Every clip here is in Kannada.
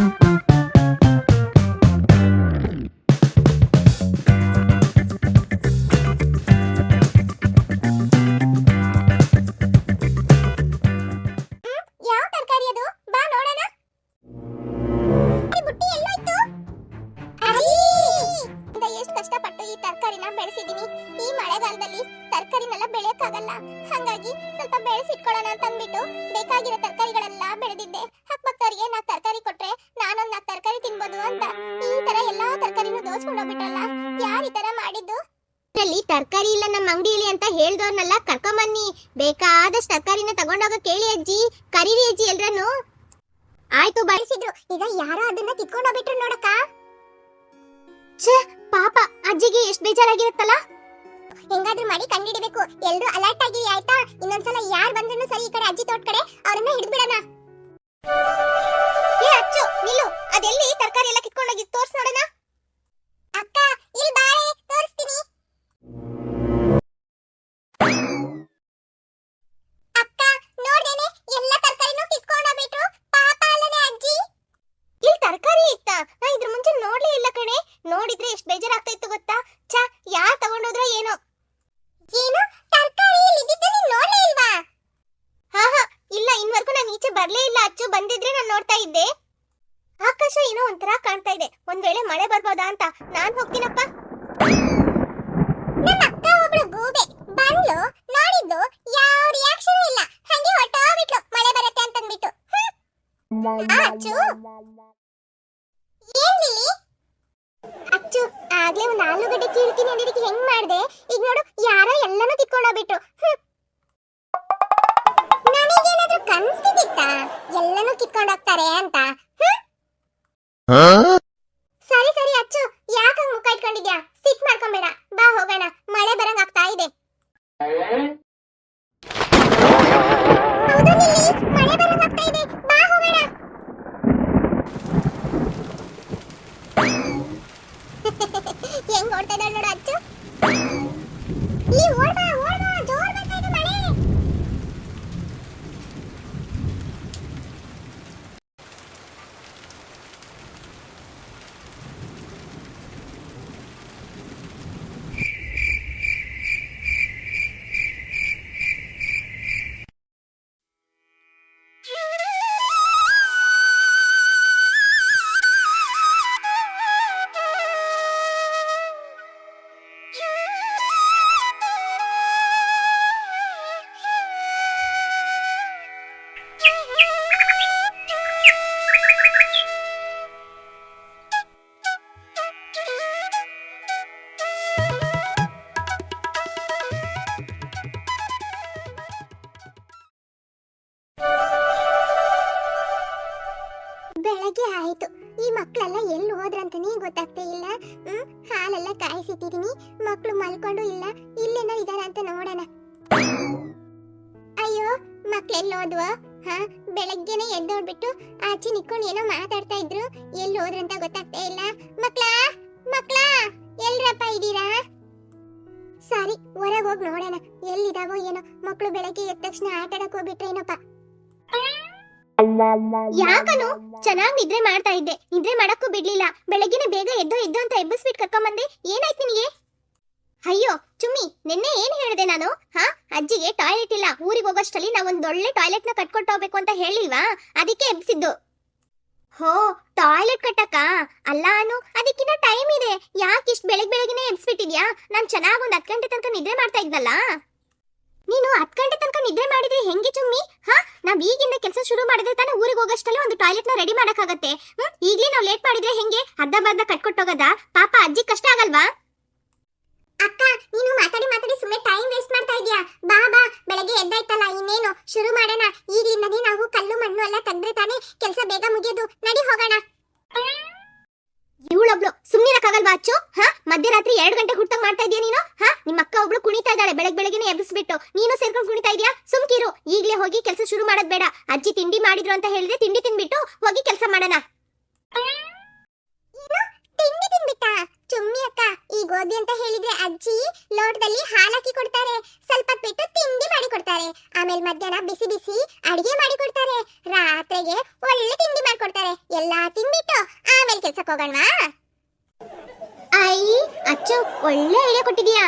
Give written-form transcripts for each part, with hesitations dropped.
ಯಾವ ತರಕಾರಿ ಅದು? ಬಾ ನೋಡೋಣ. ಈ ಬುಟ್ಟಿ ಎಲ್ಲೋಯ್ತು? ಅಜ್ಜಿ! ಎಷ್ಟು ಕಷ್ಟಪಟ್ಟು ಈ ತರಕಾರಿನ ಬೆಳೆಸಿದೀನಿ. ಈ ಮಳೆಗಾಲದಲ್ಲಿ ತರಕಾರಿನೆಲ್ಲ ಬೆಳೆಯಕ್ಕಾಗಲ್ಲ. ಹಾಗಾಗಿ ಸ್ವಲ್ಪ ಬೆಳೆಸಿಟ್ಕೊಳ್ಳೋಣ ಅಂತ ಅಂದ್ಬಿಟ್ಟು ಬೇಕಾಗಿರೋ ತರಕಾರಿಗಳೆಲ್ಲ ಬೆಳೆದಿದ್ದೆ. ಅಕ್ಕಪಕ್ಕದವರಿಗೆ ನಾ ತರಕಾರಿ ಕೊಟ್ರೆ ನಾನೊಂದು 4 ತರಕಾರಿ ತಿನ್ಬೋದು ಅಂತ ಈ ತರ ಎಲ್ಲಾ ತರಕಾರಿನೂ ದೋಚ್ಕೊಂಡು ಹೋಗ್ಬಿಟ್ರಲ್ಲ. ಯಾರು ಈ ತರ ಮಾಡಿದ್ದು? ಅಲ್ಲಿ ತರಕಾರಿ ಇಲ್ಲ ನಮ್ಮ ಅಂಗಡಿಯಲ್ಲಿ ಅಂತ ಹೇಳ್ದವ್ರನ್ನೆಲ್ಲ ಕರ್ಕೊಂಬನ್ನಿ. ಬೇಕಾದಷ್ಟು ತರಕಾರಿನ ತಗೊಂಡೋಗ ಕೇಳಿ ಅಜ್ಜಿ. ಕರೀರಿ ಅಜ್ಜಿ ಎಲ್ರನ್ನು. ಆಯ್ತು ಬಳಸಿದ್ರು. ಈಗ ಯಾರೋ ಅದನ್ನ ಕಿತ್ಕೊಂಡು ಹೋಗ್ಬಿಟ್ರು ನೋಡಕ್ಕ. ಛೇ ಪಾಪ, ಅಜ್ಜಿಗೆ ಎಷ್ಟು ಬೇಜಾರಾಗಿರುತ್ತಲ್ಲ. ಹೆಂಗಾದ್ರೂ ಮಾಡಿ ಕಂಡಿಡಿಬೇಕು. ಎಲ್ರು ಅಲರ್ಟ್ ಆಗಿರಿ ಆಯ್ತಾ? ಇನ್ನೊಂದ್ಸಲ ಯಾರು ಬಂದ್ರೂ ಸರಿ ಈ ಕಡೆ ಅಜ್ಜಿ ತೋಟ ಕಡೆ ಅವ್ರನ್ನ ಹಿಡಿದ್ಬಿಡೋಣ. ಏ ಅಚ್ಚು ನಿಲ್ಲು, ಅದೆಲ್ಲಿ ತರಕಾರಿ ಎಲ್ಲ ಕಿತ್ಕೊಂಡೋಗಿ ತೋರ್ಸ್ ನೋಡೋಣ. ಅಕ್ಕ ಇಲ್ಲಿ ಬಾರೆ ತೋರಿಸ್ತೀನಿ. ಅಕ್ಕ ನೋಡ್ದೇನೆ ಎಲ್ಲ ತರಕಾರಿನೂ ಕಿತ್ಕೊಂಡೋಗ್ಬಿಟ್ರು. ಪಾಪ ಅಲ್ಲನೆ ಅಜ್ಜಿ. ಇಲ್ಲಿ ತರಕಾರಿ ಇತ್ತಾ? ನಾ ಇದ್ರ ಮುಂಚೆ ನೋಡ್ಲೇ ಇಲ್ಲ ಕಣೆ. ನೋಡಿದ್ರೆ ಎಷ್ಟು ಬೇಜಾರಾಗ್ತಾ ಇತ್ತು ಗೊತ್ತಾ? ಛಾ, ಯಾರು ತಗೊಂಡೋದ್ರೋ ಏನೋ. ಏನು ತರಕಾರಿ ಇಲ್ಲಿದ್ದು ನೀನು ನೋಡ್ಲೇ ಇಲ್ವಾ? ಹಾ ಇಲ್ಲ, ಇನ್ವರೆಗೂ ನಾನು ಈಚೆ ಬರ್ಲೇ ಇಲ್ಲ ಅಚ್ಚು. ಬಂದಿದ್ರೆ ನಾನು ನೋಡ್ತಾ ಇದ್ದೆ. ಆಕಾಶ ಏನೋ ಒಂಥರ ಕಾಣ್ತಾ ಇದೆ. ಒಂದ್ ವೇಳೆ ಮಳೆ ಬರ್ಬೋದಾ ಅಂತ ನಾನ್ ಹೋಗ್ತೀನಪ್ಪ. ನನ್ನ ಅಕ್ಕ ಒಬ್ಳು ಗೂಬೆ ಬಂದ್ಲು, ನೋಡಿದ್ದು ಯಾವ ರಿಯಾಕ್ಷನ್ ಇಲ್ಲ, ಹಂಗೆ ಹೊರಟೋಗ್ಬಿಟ್ಲು ಮಳೆ ಬರುತ್ತೆ ಅಂತ ಅಂದ್ಬಿಟ್ಟು. ಅಚ್ಚು ಏನ್ಲಿ ಅಚ್ಚು, ಆಗ್ಲೇ ಒಂದು ಆಲೂಗಡ್ಡೆ ಕೀಳ್ತೀನಿ ಅಂದಿದ್ದಕ್ಕೆ ಹೆಂಗ್ ಮಾಡ್ದೆ? ಈಗ ನೋಡು ಯಾರೋ ಎಲ್ಲಾನು ಕಿತ್ಕೊಂಡೋಗ್ಬಿಟ್ರು. ನನಗೇನಾದ್ರೂ ಕನ್ಸ್ತಿದ್ದಿತ್ತಾ ಎಲ್ಲಾನು ಕಿತ್ಕೊಂಡೋಗ್ತಾರೆ ಅಂತ? ಸರಿ ಸರಿ ಅಚ್ಚು, ಯಾಕಂಗ್ ಮುಖ ಇಟ್ಕೊಂಡಿದ್ಯಾ? ಸಿಟ್ ಮಾಡ್ಕೊಂಬೇಡ, ಬಾ ಹೋಗೋಣ. ಮಳೆ ಬರಂಗ್ ಆಗ್ತಾ ಇದೆ. ಹೌದು ನಿಲ್ಲಿ, ಮಳೆ ಬರಂಗ್ ಆಗ್ತಾ ಇದೆ, ಬಾ ಹೋಗೋಣ. ಹೆಂಗ್ ಓಡ್ತಾ ಇದ್ದಾಳೆ ನೋಡು ಅಚ್ಚು. ಈ ಓಡ್ಬಾ ಓಡ್ಬಾ, ಜೋರ್ ಬರ್ತಾ ಇದೆ ಮಳೆ. ಬೆಳಗ್ಗೆ ಆಯ್ತು. ಈ ಮಕ್ಕಳೆಲ್ಲ ಎಲ್ಲಿ ಹೋದ್ರಂತಾನೆ ಗೊತ್ತಾಗ್ತಾ ಇಲ್ಲ. ಹಾಲೆಲ್ಲ ಕಾಯಿಸಿಟ್ಟಿದೀನಿ, ಮಕ್ಕಳು ಮಲ್ಕೊಂಡು ಇಲ್ಲ. ಇಲ್ಲೇನೋ ಇದಾರ ಅಂತ ನೋಡೋಣ. ಅಯ್ಯೋ, ಮಕ್ಳೆಲ್ಲಿ ಹೋದ್ವ? ಬೆಳಗ್ಗೆನೆ ಎದ್ದೋಡ್ಬಿಟ್ಟು ಆಚೆ ನಿಕ್ಕೊಂಡು ಏನೋ ಮಾತಾಡ್ತಾ ಇದ್ರು. ಎಲ್ಲಿ ಹೋದ್ರಂತ ಗೊತ್ತಾಗ್ತಾ ಇಲ್ಲ. ಮಕ್ಳಾ ಮಕ್ಳಾ ಎಲ್ರಪ್ಪ ಇದ್ದೀರಾ? ಸರಿ, ಹೊರಗೆ ಹೋಗಿ ನೋಡೋಣ ಎಲ್ಲಿದಾವೋ ಏನೋ. ಮಕ್ಕಳು ಬೆಳಗ್ಗೆ ಎದ್ದ ತಕ್ಷಣ ಆಟ ಆಡಕ್ ಹೋಗ್ಬಿಟ್ರೇನಪ್ಪ. ಯಾಕನು ಚೆನ್ನಾಗಿ ನಿದ್ರೆ ಮಾಡ್ತಾ ಇದ್ದೆ, ನಿದ್ರೆ ಮಾಡಕ್ಕೂ ಬಿಡ್ಲಿಲ್ಲ. ಬೆಳಗ್ಗೆನೆ ಬೇಗ ಎದ್ದು ಅಂತ ಎಬ್ಬಿಸ್ಬಿಟ್ಟು ಕರ್ಕೊಂಬಂದೆ. ಏನಾಯ್ತು ನಿನಗೆ? ಅಯ್ಯೋ ಚುಮ್ಮಿ, ನಿನ್ನೆ ಏನ್ ಹೇಳಿದೆ ನಾನು? ಅಜ್ಜಿಗೆ ಟಾಯ್ಲೆಟ್ ಇಲ್ಲ, ಊರಿಗೆ ಹೋಗೋಷ್ಟರಲ್ಲಿ ನಾವೊಂದು ಒಳ್ಳೆ ಟಾಯ್ಲೆಟ್ ನ ಕಟ್ಕೊಟ್ಟು ಹೋಗ್ಬೇಕು ಅಂತ ಹೇಳಿಲ್ವಾ? ಅದಕ್ಕೆ ಎಬ್ಸಿದ್ದು. ಹೋ, ಟಾಯ್ಲೆಟ್ ಕಟ್ಟಕ್ಕ? ಅಲ್ಲ ಅನು, ಅದಕ್ಕಿನ್ನ ಟೈಮ್ ಇದೆ. ಯಾಕೆ ಇಷ್ಟು ಬೆಳಗ್ಗೆನೆ ಎಬ್ಸ್ಬಿಟ್ಟಿದ್ಯಾ? ನಾನು ಚೆನ್ನಾಗಿ ಒಂದು 10 ಗಂಟೆ ತನಕ ನಿದ್ರೆ ಮಾಡ್ತಾ ಇದ್ನಲ್ಲ. ನೀನು 10 ಗಂಟೆ ತನಕ ನಿದ್ರೆ ಮಾಡಿದ್ರೆ ಹೆಂಗೆ ಚುಮ್ಮಿ? ನಾವ್ ಈಗಿಂದ ಕೆಲಸ ಶುರು ಮಾಡಿದ್ರೆ ತಾನೇ ಊರಿಗೆ ಹೋಗೋಷ್ಟಲ್ಲಿ ಒಂದು ಟಾಯ್ಲೆಟ್ ನ ರೆಡಿ ಮಾಡಕ್ಕಾಗತ್ತೆ. ಈಗಲೇ ನಾವು ಲೇಟ್ ಮಾಡಿದ್ರೆ ಹೆಂಗೆ? ಅರ್ಧ ಬರ್ಧ ಕಟ್ಕೊಟ್ಟೋಗದ? ಪಾಪ ಅಜ್ಜಿ ಕಷ್ಟ ಆಗಲ್ವಾ? ಅಕ್ಕ, ನೀನು ಮಾತಾಡಿ ಸುಮ್ಮನೆ ಟೈಮ್ ವೇಸ್ಟ್ ಮಾಡ್ತಾ ಇದೀಯಾ. ಬಾ ಬಾ, ಬೆಳಗ್ಗೆ ಎದ್ದಾಯ್ತಲ್ಲ, ಇನ್ನೇನು ಶುರು ಮಾಡೋಣ. ಈಗಲಿಂದನೇ ನಾವು ಕಲ್ಲು ಮಣ್ಣು ಎಲ್ಲ ತೆಗೆದ್ರೆ ತಾನೇ ಕೆಲಸ ಬೇಗ ಮುಗಿಯೋದು. ನಡಿ ಹೋಗೋಣ. ಇವಳೊಬ್ಳು ಸುಮ್ಮನಿರಕ್ಕಾಗಲ್ವಾ ಅಚ್ಚು? ಮಧ್ಯರಾತ್ರಿ 2 ಗಂಟೆ ಹುಟ್ಟಂಗ್ ಮಾಡ್ತಾ ಇದೀಯ ನೀನು. ನಿಮ್ಮ ಅಕ್ಕ ಒಬ್ಳು ಕುಣಿತಾ ಇದ್ದಾಳೆ, ಬೆಳಗ್ಗೆನೆ ಎಬ್ಬಿಸ್ಬಿಟ್ಟು ನೀನು ಸೇರ್ಕೊಂಡು ಕುಣಿತಾ ಇದೀಯಾ? ಸುಮ್ಕಿರು, ಈಗಲೇ ಹೋಗಿ ಕೆಲಸ ಶುರು ಮಾಡೋದ್ ಬೇಡ. ಅಜ್ಜಿ ತಿಂಡಿ ಮಾಡಿದ್ರು ಅಂತ ಹೇಳಿದ್ರೆ ತಿಂಡಿ ತಿನ್ಬಿಟ್ಟು ಹೋಗಿ ಕೆಲಸ ಮಾಡೋಣ. ತಿಂಡಿ ತಿನ್ಬಿಟ್ಟ? ಚುಮ್ಮಿ ಅಕ್ಕ, ಈ ಗೋಧಿ ಅಂತ ಹೇಳಿದ್ರೆ ಅಜ್ಜಿ ಲೋಟದಲ್ಲಿ ಹಾಲಾಕಿ ಕೊಡ್ತಾರೆ, ಸ್ವಲ್ಪ ಬಿಟ್ಟು ತಿಂಡಿ ಮಾಡಿ ಕೊಡ್ತಾರೆ. ಆಮೇಲೆ ಮಧ್ಯಾಹ್ನ ಬಿಸಿ ಬಿಸಿ ಅಡಿಗೆ ಮಾಡಿ ಕೊಡ್ತಾರೆ, ರಾತ್ರಿಗೆ ಒಳ್ಳೆ ತಿಂಡಿ ಮಾಡಿ ಕೊಡ್ತಾರೆ. ಎಲ್ಲಾ ತಿಂದ್ಬಿಟ್ಟು ಆಮೇಲೆ ಕೆಲ್ಸಕ್ಕೆ ಹೋಗೋಣವಾ? ಐ ಅಚ್ಚು, ಒಳ್ಳೆ ಐಡಿಯಾ ಕೊಟ್ಟಿದ್ಯಾ.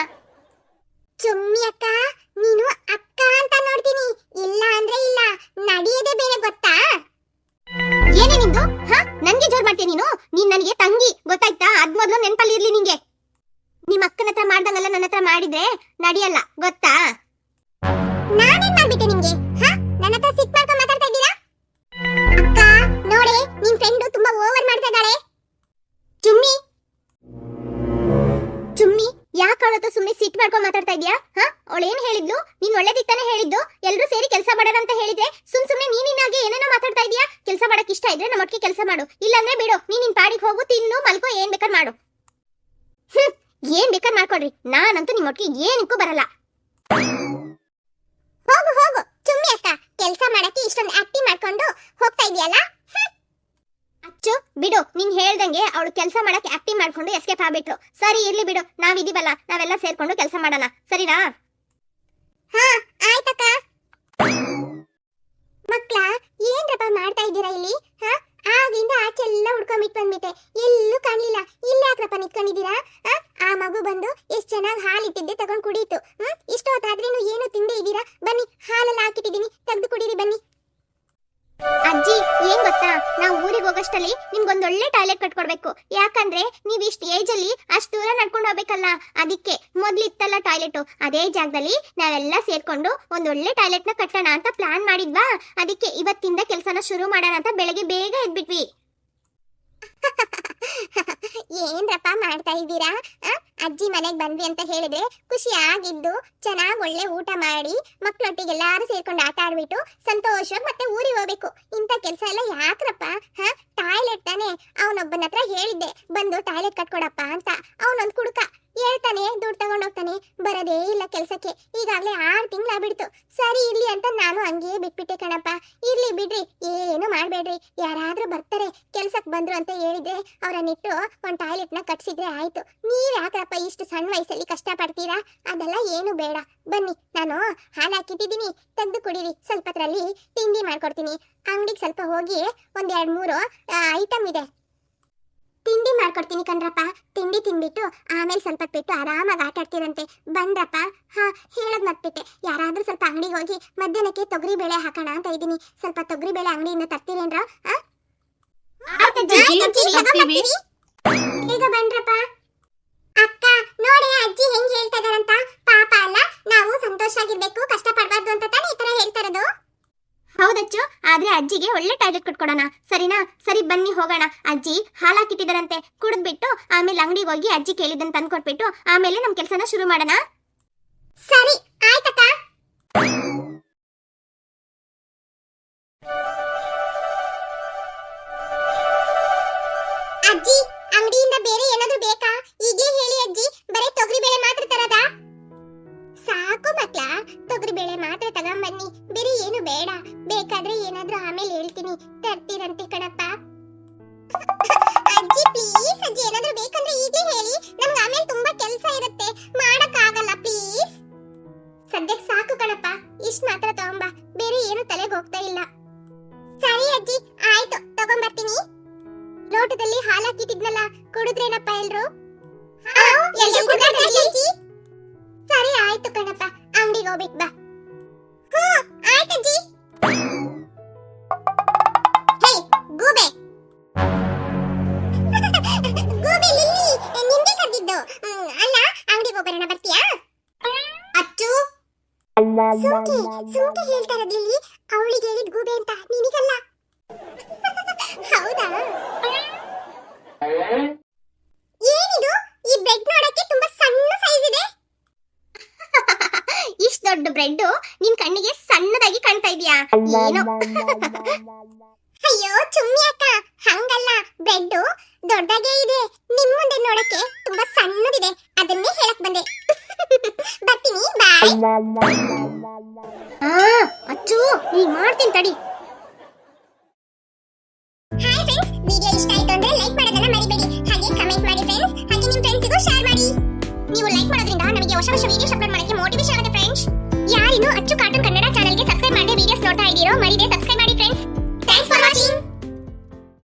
ಚುಮ್ಮಿ ಅಕ್ಕ, ನೀನು ಅಕ್ಕ ಅಂತ ನೋಡ್ತೀನಿ, ಇಲ್ಲ ಅಂದ್ರೆ ಇಲ್ಲ. ನಡೆಯೋದೇ ಬೇರೆ ಗೊತ್ತಾ? ಏನೇ ನಿಂದು? ನನ್ಗೆ ಜೋರ್ ಮಾಡ್ತೀಯ ನೀನು? ನೀನ್ ನನಗೆ ತಂಗಿ ಗೊತ್ತಾಯ್ತಾ? ಅದ್ ಮೊದ್ಲು ನೆನ್ಪಲ್ಲಿ ಇರ್ಲಿ ನಿಂಗೆ. ನಿಮ್ ಅಕ್ಕನ ಹತ್ರ ಮಾಡ್ದಂಗಲ್ಲ ನನ್ನ ಹತ್ರ ಮಾಡಿದ್ರೆ ನಡೆಯಲ್ಲ, ಗೊತ್ತಾ? ನಾನೇನ್ ಮಾಡ್ಬಿಟ್ಟೆ ನಿಮ್ಗೆ? ನನ್ನ ಹತ್ರ ಸಿಟ್ ಮಾಡ್ಕೊಂಡು ಮಾತಾಡ್ತಾ ಇದ್ದೀರಾ? ಅಕ್ಕ ನೋಡೆ, ನಿನ್ ಫ್ರೆಂಡ್ ತುಂಬಾ ಓವರ್ ಮಾಡ್ತಾ ಇದ್ದಾಳೆ. ಚುಮ್ಮಿ ಚುಮ್ಮಿ, ಯಾಕೆ ಅವಳ ಹತ್ರ ಸುಮ್ಮನೆ ಸಿಟ್ ಮಾಡ್ಕೊಂಡು ಮಾತಾಡ್ತಾ ಇದೀಯಾ? ಅವಳು ಏನ್ ಹೇಳಿದ್ಲು? ನೀನ್ ಒಳ್ಳೇದಿಕ್ ತಾನೇ ಹೇಳಿದ್ದು. ಎಲ್ರು ಸೇರಿ ಕೆಲಸ ಮಾಡೋಣ ಅಂತ ಹೇಳಿದ್ರೆ ಸುಮ್ನೆ ನೀನಾಗೆ ಏನೇನೋ ಮಾತಾಡ್ತಾ ಇದೀಯಾ. ಕೆಲಸ ಮಾಡಕ್ ಇಷ್ಟ ಇದ್ರೆ ನಮ್ಮೊಟ್ಟಿಗೆ ಕೆಲಸ ಮಾಡು, ಇಲ್ಲಾಂದ್ರೆ ಬಿಡು. ನಿನ್ ಪಾಡಿಗೆ ಹೋಗು, ತಿನ್ನು, ಮಲ್ಕೋ, ಏನ್ ಬೇಕಾದ್ ಮಾಡು. ಏನ್ ಬೇಕಾದ್ ಮಾಡ್ಕೊಡ್ರಿ, ನಾನಂತೂ ನಿಮ್ಮೊಟ್ಟಿಗೆ ಏನಕ್ಕೂ ಬರಲ್ಲ. ಹೋಗು ಹೋಗು ಚುಮ್ಮಿ ಅಕ್ಕ, ಕೆಲಸ ಮಾಡಕ್ಕೆ ಇಷ್ಟೊಂದು ಆಕ್ಟಿಂಗ್ ಮಾಡ್ಕೊಂಡು ಹೋಗ್ತಾ ಇದೆಯಲ್ಲ. ಅಚ್ಚು ಬಿಡು, ನೀನ್ ಹೇಳ್ದಂಗೆ ಅವಳು ಕೆಲಸ ಮಾಡಕ್ಕೆ ಆಕ್ಟಿಂಗ್ ಮಾಡ್ಕೊಂಡು ಎಸ್ಕೇಪ್ ಆಗ್ಬಿಟ್ರು. ಸರಿ ಇರ್ಲಿ ಬಿಡು, ನಾವಿದೀವಲ್ಲ, ನಾವೆಲ್ಲ ಸೇರ್ಕೊಂಡು ಕೆಲಸ ಮಾಡೋಣ, ಸರಿನಾ? ಆಯ್ತಕ್ಕ. ಮಕ್ಳ ಏನ್ರಪ್ಪ ಮಾಡ್ತಾ ಇದ್ದೀರಾ ಇಲ್ಲಿ? ಆಗಿಂದ ಆಚೆ ಎಲ್ಲ ಹುಡ್ಕೊಂಡ್ಬಿಟ್ಟು ಬಂದ್ಬಿಟ್ಟೆ, ಎಲ್ಲೂ ಕಾಣ್ಲಿಲ್ಲ. ಇಲ್ಲ ಯಾಕ್ರಪ್ಪ ನಿಂತ್ಕೊಂಡಿದ್ದೀರಾ? ಆ ಮಗು ಬಂದು ಎಷ್ಟ್ ಚೆನ್ನಾಗಿ ಹಾಲು ಇಟ್ಟಿದ್ದೆ ತಗೊಂಡ್ ಕುಡೀತು. ಇಷ್ಟೊತ್ತಾದ್ರೇನು ಏನು ತಿಂದೇ ಇದ್ದೀರಾ? ಬನ್ನಿ, ಹಾಲೆಲ್ಲ ಹಾಕಿಟ್ಟಿದ್ದೀನಿ, ತೆಗೆದು ಕುಡೀರಿ ಬನ್ನಿ. ಅಜ್ಜಿ ಏನ್ ಗೊತ್ತಾ, ನಾವು ಊರಿಗೆ ಹೋಗೋಷ್ಟಲ್ಲಿ ನಿಮ್ಗೊಂದೊಳ್ಳೆ ಟಾಯ್ಲೆಟ್ ಕಟ್ಕೊಡ್ಬೇಕು. ಯಾಕಂದ್ರೆ ನೀವ್ ಇಷ್ಟ ಏಜ್ ಅಲ್ಲಿ ಅಷ್ಟು ದೂರ ನಡ್ಕೊಂಡು ಹೋಗ್ಬೇಕಲ್ಲ, ಅದಕ್ಕೆ ಮೊದ್ಲಿತ್ತಲ್ಲ ಟಾಯ್ಲೆಟ್, ಅದೇ ಜಾಗದಲ್ಲಿ ನಾವೆಲ್ಲ ಸೇರ್ಕೊಂಡು ಒಂದೊಳ್ಳೆ ಟಾಯ್ಲೆಟ್ ನ ಕಟ್ಟೋಣ ಅಂತ ಪ್ಲಾನ್ ಮಾಡಿದ್ವಾ. ಅದಕ್ಕೆ ಇವತ್ತಿಂದ ಕೆಲಸನ ಶುರು ಮಾಡೋಣ ಅಂತ ಬೆಳಗ್ಗೆ ಬೇಗ ಎದ್ಬಿಟ್ವಿ. ಏನ್ರಪ್ಪ ಮಾಡ್ತಾ ಇದ್ದೀರಾ? ಅಜ್ಜಿ ಮನೆಗ್ ಬಂದ್ವಿ ಅಂತ ಹೇಳಿದ್ರೆ ಖುಷಿಯಾಗಿದ್ದು ಚೆನ್ನಾಗಿ ಒಳ್ಳೆ ಊಟ ಮಾಡಿ ಮಕ್ಕಳೊಟ್ಟಿಗೆ ಎಲ್ಲಾರು ಸೇರ್ಕೊಂಡು ಆಟ ಆಡ್ಬಿಟ್ಟು ಸಂತೋಷವಾಗಿ ಮತ್ತೆ ಊರಿಗೆ ಹೋಗ್ಬೇಕು. ಇಂಥ ಕೆಲಸ ಎಲ್ಲ ಯಾಕ್ರಪ್ಪ? ಟಾಯ್ಲೆಟ್ ತಾನೆ, ಅವನೊಬ್ಬನ ಹತ್ರ ಹೇಳಿದ್ದೆ ಬಂದು ಟಾಯ್ಲೆಟ್ ಕಟ್ಕೊಡಪ್ಪ ಅಂತ. ಅವನೊಂದ್ ಕುಡುಕ ಹೇಳ್ತಾನೆ, ದುಡ್ಡು ತಗೊಂಡೋಗ್ತಾನೆ, ಬರೋದೇ ಇಲ್ಲ ಕೆಲ್ಸಕ್ಕೆ. ಈಗಾಗ್ಲೇ 6 ತಿಂಗಳಾಗ್ಬಿಡ್ತು. ಸರಿ ಇರ್ಲಿ ಅಂತ ನಾನು ಹಂಗೇ ಬಿಟ್ಬಿಟ್ಟೆ ಕಣಪ್ಪ. ಇರ್ಲಿ ಬಿಡ್ರಿ, ಏನು ಮಾಡ್ಬೇಡ್ರಿ. ಯಾರಾದ್ರೂ ಬರ್ತಾರೆ ಕೆಲ್ಸಕ್ ಬಂದ್ರು ಅಂತ ಹೇಳಿದ್ರೆ ಅವರನ್ನಿಟ್ಟು ಒಂದ್ ಟಾಯ್ಲೆಟ್ ನ ಕಟ್ಸಿದ್ರೆ ಆಯ್ತು. ನೀವ್ ಯಾಕಪ್ಪ ಇಷ್ಟು ಸಣ್ಣ ವಯಸ್ಸಲ್ಲಿ ಕಷ್ಟ ಪಡ್ತೀರಾ? ಅದೆಲ್ಲ ಏನು ಬೇಡ. ಬನ್ನಿ, ನಾನು ಹಾಲು ಹಾಕಿಟ್ಟಿದ್ದೀನಿ, ತೆಗೆದು ಕುಡೀರಿ. ಸ್ವಲ್ಪತ್ರಲ್ಲಿ ತಿಂಡಿ ಮಾಡ್ಕೊಡ್ತೀನಿ. ಅಂಗಡಿಗೆ ಸ್ವಲ್ಪ ಹೋಗಿ ಒಂದ್ 2-3 ಐಟಮ್ ಇದೆ, ತಿಂಡಿ ಮಾಡ್ಕೊಡ್ತೀನಿ ಕಣ್ರಪ್ಪ. ತಿಂಡಿ ತಿನ್ಬಿಟ್ಟು ಆಮೇಲೆ ಸ್ವಲ್ಪ ಬಿಟ್ಟು ಆರಾಮಾಗಿ ಆಟ ಆಡ್ತೀರಂತೆ. ಬಂದ್ರಪ್ಪ? ಹೇಳೋದ್ ಮರ್ತ್ಬಿಟ್ಟೆ. ಯಾರಾದ್ರೂ ಸ್ವಲ್ಪ ಅಂಗಡಿಗೆ ಹೋಗಿ ಮಧ್ಯಾಹ್ನಕ್ಕೆ ತೊಗರಿ ಬೇಳೆ ಹಾಕೋಣ ಅಂತ ಇದ್ದೀನಿ. ಸ್ವಲ್ಪ ತೊಗರಿ ಬೇಳೆ ಅಂಗಡಿಯಿಂದ ತರ್ತೀರೇನ್ರ? ಈಗ ಬನ್ರಪ್ಪ. ಅಕ್ಕ ನೋಡಿ ಅಜ್ಜಿ ಹೆಂಗ್ ಹೇಳ್ತಾ ಇದಾರಂತ. ಪಾಪ ಅಲ್ಲ, ನಾವು ಸಂತೋಷ ಆಗಿರ್ಬೇಕು, ಕಷ್ಟ ಪಡ್ಬಾರ್ದು ಅಂತ ತಾನೇ ಈ ತರ ಹೇಳ್ತಾ ಇರೋದು. ಹೌದಚ್ಚು, ಆದ್ರೆ ಅಜ್ಜಿಗೆ ಒಳ್ಳೆ ಟಾಯ್ಲೆಟ್ ಕಟ್ಕೊಡೋಣ, ಸರಿನಾ? ಸರಿ ಬನ್ನಿ ಹೋಗೋಣ. ಅಜ್ಜಿ ಹಾಲು ಹಾಕಿಟ್ಟಿದಾರಂತೆ, ಕುಡಿದ್ಬಿಟ್ಟು ಆಮೇಲೆ ಅಂಗಡಿಗೆ ಹೋಗಿ ಅಜ್ಜಿ ಕೇಳಿದ್ದನ್ನು ತಂದು ಕೊಟ್ಬಿಟ್ಟು ಆಮೇಲೆ ನಮ್ ಕೆಲಸನ ಶುರು ಮಾಡೋಣ. ಸರಿ ಆಯ್ತಕ್ಕ. ಅಜ್ಜಿ ಅಂಗಡಿಯಿಂದ ಬೇರೆ ಏನಾದ್ರೂ ಬೇಕಾ? ಈಗಲೇ ಹೇಳಿ ಅಜ್ಜಿ, ಬರೀ ತೊಗರಿ ಬೇಳೆ ಮಾತ್ರ ತರದಾ? ಸಾಕು ಮಕ್ಳ, ತೊಗರಿ ಬೇಳೆ ಮಾತ್ರ ತಗೊಂಬನ್ನಿ, ಬೇರೆ ಏನು ಬೇಡ. ಬೇಕಾದ್ರೆ ಏನಾದ್ರೂ ಆಮೇಲೆ ಹೇಳ್ತೀನಿ, ತರ್ತೀರಂತೆ ಕಣಪ್ಪ. ಅಜ್ಜಿ ಪ್ಲೀಸ್, ಅಜ್ಜಿ ಏನಾದ್ರೂ ಬೇಕಂದ್ರೆ ಈಗಲೇ ಹೇಳಿ, ನಮ್ಗೆ ಆಮೇಲೆ ತುಂಬಾ ಕೆಲಸ ಇರುತ್ತೆ, ಮಾಡಕ್ಕಾಗಲ್ಲ ಪ್ಲೀಸ್. ಸದ್ಯಕ್ಕೆ ಸಾಕು ಕಣಪ್ಪ, ಇಷ್ಟ್ ಮಾತ್ರ ತಗೊಂಬ, ಬೇರೆ ಏನು ತಲೆಗೆ ಹೋಗ್ತಾ ಇಲ್ಲ. ಸರಿ ಅಜ್ಜಿ ಆಯ್ತು, ತಗೊಂಬರ್ತೀನಿ. ಲೋಟದಲ್ಲಿ ಹಾಲು ಹಾಕಿಟ್ಟಿದ್ನಲ್ಲ, ಕುಡಿದ್ರೇನಪ್ಪ ಎಲ್ರು? ಸರಿ ಆಯ್ತು ಕಣಪ್ಪ, ಅಂಗಡಿಗೆ ಹೋಗ್ಬಿಟ್ ಬಾ. ಆಯ್ತಜ್ಜಿ. ಹೇ ಗೂಬೆ ಗೂಬೆ ಲಿಲ್ಲಿ, ನಿಂದೆ ಕರೆದಿದ್ದು ಅಲ್ಲ? ಅಂಗಡಿಗೆ ಹೋಗೋಣ, ಬರ್ತೀಯಾ? ಅಚ್ಚು ಸುಮ್ಕೆ ಹೇಳ್ತಾ ಇರೋದು ಲಿಲ್ಲಿ, ಅವಳಿಗೆ ಹೇಳಿದ್ ಗೂಬೆ ಅಂತ, ನಿನಗಲ್ಲ. ಹೌದಾ? ಏನಿದು? ಈ ಬ್ರೆಡ್ ನೋಡಕ್ಕೆ ತುಂಬಾ ಸಣ್ಣ ಸೈಜ್ ಇದೆ. ಇಷ್ಟ ದೊಡ್ಡ ಬ್ರೆಡ್ ನಿನ್ ಕಣ್ಣಿಗೆ ಸಣ್ಣದಾಗಿ ಕಾಣ್ತಾ ಇದೆಯಾ? ಏನೋ. ಅಯ್ಯೋ ಚುಮ್ಮಿ ಅಕ್ಕ, ಹಂಗಲ್ಲ, ಬ್ರೆಡ್ ದೊಡ್ಡದಾಗೆ ಇದೆ, ನಿಮ್ ಮುಂದೆ ನೋಡಕ್ಕೆ ತುಂಬಾ ಸಣ್ಣದಿದೆ, ಅದನ್ನೇ ಹೇಳಕ್ ಬಂದೆ. ಬರ್ತೀನಿ, ಬಾಯ್. ಅಚ್ಚು ನೀ ಮಾಡ್ತೀನಿ ತಡಿ. ಹಾಯ್ ಫ್ರೆಂಡ್ಸ್, ವಿಡಿಯೋ ಇಷ್ಟ ಆಯ್ತು ಅಂದ್ರೆ ಲೈಕ್ ಮಾಡೋದನ್ನ ಮರಿಬೇಡಿ, ಹಾಗೆ ಕಮೆಂಟ್ ಮಾಡಿ ಫ್ರೆಂಡ್ಸ್, ಹಾಗೆ ನಿಮ್ಮ ಫ್ರೆಂಡ್ಸ್ಗೂ ಶೇರ್ ಮಾಡಿ. ನೀವು ಲೈಕ್ ಮಾಡೋದ್ರಿಂದ ನಮಗೆ ಹೊಸ ವಿಡಿಯೋಸ್ ಅಪ್ಲೋಡ್ ಮಾಡಕ್ಕೆ ಮೋಟಿವೇಶನ್ ಆಗುತ್ತೆ ಫ್ರೆಂಡ್ಸ್. ಯಾರಿನ್ನು ಅಚ್ಚು ಕಾರ್ಟೂನ್ ಕನ್ನಡ ಚಾನೆಲ್ಗೆ ಸಬ್ಸ್ಕ್ರೈಬ್ ಮಾಡಿ ವಿಡಿಯೋಸ್ ನೋಡ್ತಾ ಇದ್ದೀರೋ ಮರಿದೆ ಸಬ್ಸ್ಕ್ರೈಬ್